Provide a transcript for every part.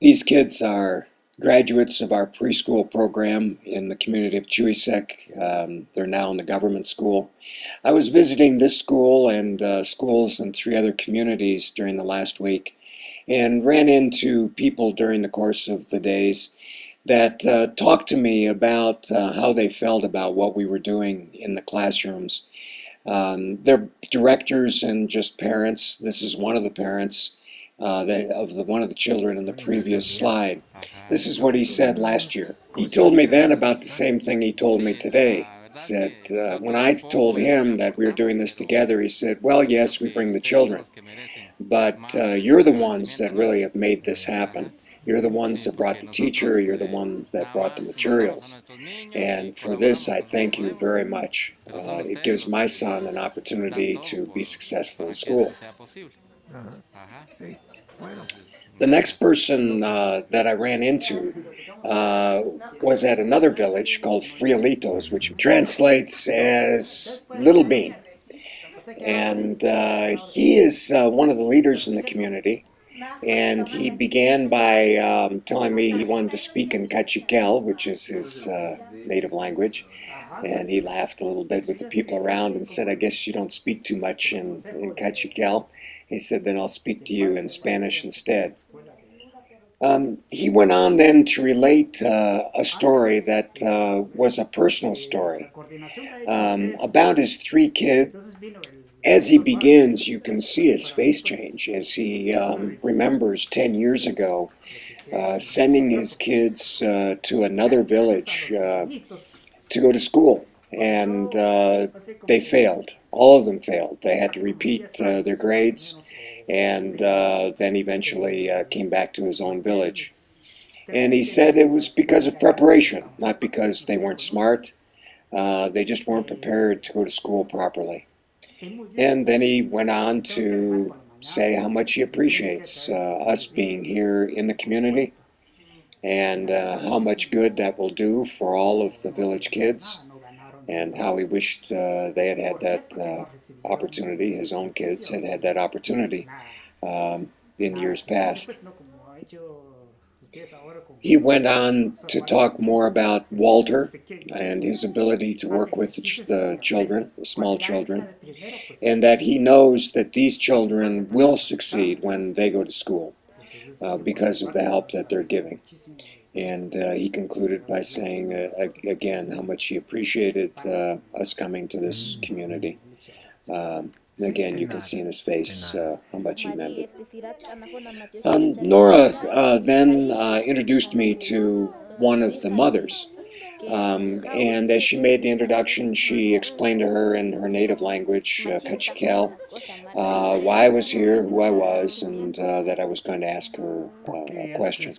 These kids are graduates of our preschool program in the community of Chuisec. They're now in the government school. I was visiting this school and schools in 3 other communities during the last week and ran into people during the course of the days that talked to me about how they felt about what we were doing in the classrooms. They're directors and just parents. This is one of the parents one of the children in the previous slide. This is what he said last year. He told me then about the same thing he told me today. He said, when I told him that we were doing this together, he said, well, yes, we bring the children, but you're the ones that really have made this happen. You're the ones that brought the teacher, you're the ones that brought the materials. And for this, I thank you very much. It gives my son an opportunity to be successful in school. The next person that I ran into was at another village called Frijlitos, which translates as Little Bean. And he is one of the leaders in the community. And he began by telling me he wanted to speak in Cachiquel, which is his native language. And he laughed a little bit with the people around and said, I guess you don't speak too much in Cachiquel. He said, then I'll speak to you in Spanish instead. He went on then to relate a story that was a personal story about his 3 kids. As he begins, you can see his face change as he remembers 10 years ago sending his kids to another village to go to school, and they failed. All of them failed. They had to repeat their grades, and then eventually came back to his own village. And he said it was because of preparation, not because they weren't smart. They just weren't prepared to go to school properly. And then he went on to say how much he appreciates us being here in the community, and how much good that will do for all of the village kids, and how he wished they had had that opportunity, his own kids had had that opportunity in years past. He went on to talk more about Walter and his ability to work with the children, the small children, and that he knows that these children will succeed when they go to school because of the help that they're giving. And he concluded by saying again how much he appreciated us coming to this community. Again, you can see in his face how much he meant it. Nora then introduced me to one of the mothers. And as she made the introduction, she explained to her in her native language, Cachiquel, why I was here, who I was, and that I was going to ask her a question.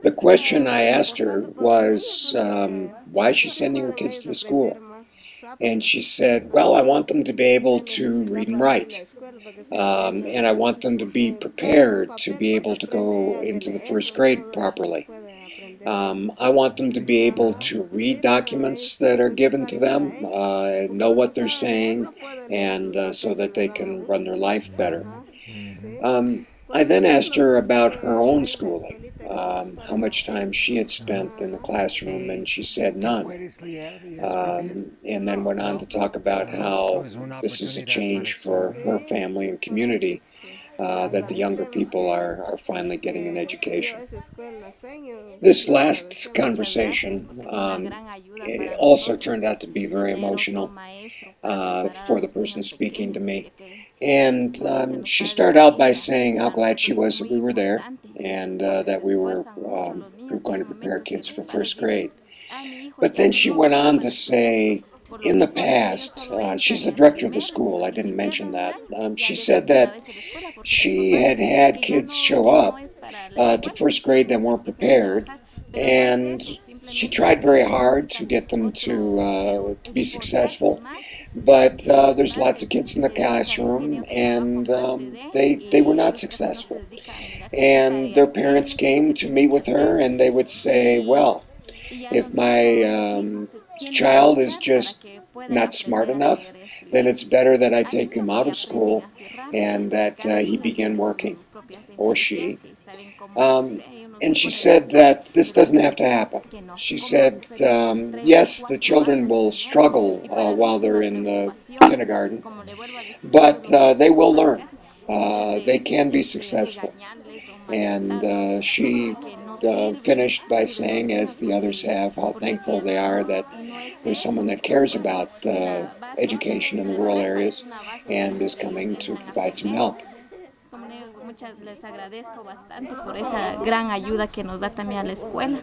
The question I asked her was, why is she sending her kids to the school? And she said, well, I want them to be able to read and write. And I want them to be prepared to be able to go into the 1st grade properly. I want them to be able to read documents that are given to them, know what they're saying, and so that they can run their life better. I then asked her about her own schooling, how much time she had spent in the classroom, and she said none. And then went on to talk about how this is a change for her family and community, that the younger people are finally getting an education. This last conversation also turned out to be very emotional for the person speaking to me. And she started out by saying how glad she was that we were there, and that we were going to prepare kids for 1st grade. But then she went on to say, in the past, she's the director of the school, I didn't mention that, she said that she had had kids show up to 1st grade that weren't prepared, and she tried very hard to get them to be successful. But there's lots of kids in the classroom, and they were not successful. And their parents came to meet with her, and they would say, well, if my child is just not smart enough, then it's better that I take him out of school and that he begin working. or she. And she said that this doesn't have to happen. She said, yes, the children will struggle while they're in the kindergarten, but they will learn. They can be successful. And she finished by saying, as the others have, how thankful they are that there's someone that cares about education in the rural areas and is coming to provide some help. Les agradezco bastante por esa gran ayuda que nos da también a la escuela.